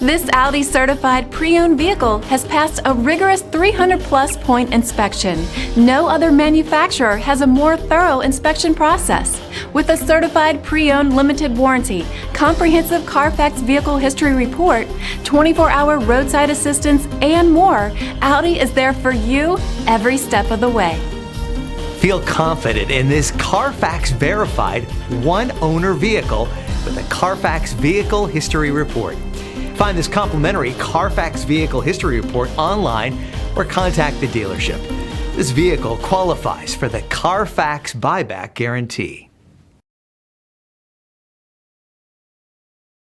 This Audi certified pre-owned vehicle has passed a rigorous 300+ point inspection. No other manufacturer has a more thorough inspection process. With a certified pre-owned limited warranty, comprehensive CARFAX vehicle history report, 24-hour roadside assistance, and more, Audi is there for you every step of the way. Feel confident in this CARFAX verified one-owner vehicle with a CARFAX Vehicle History Report. Find this complimentary CARFAX Vehicle History Report online or contact the dealership. This vehicle qualifies for the CARFAX Buyback Guarantee.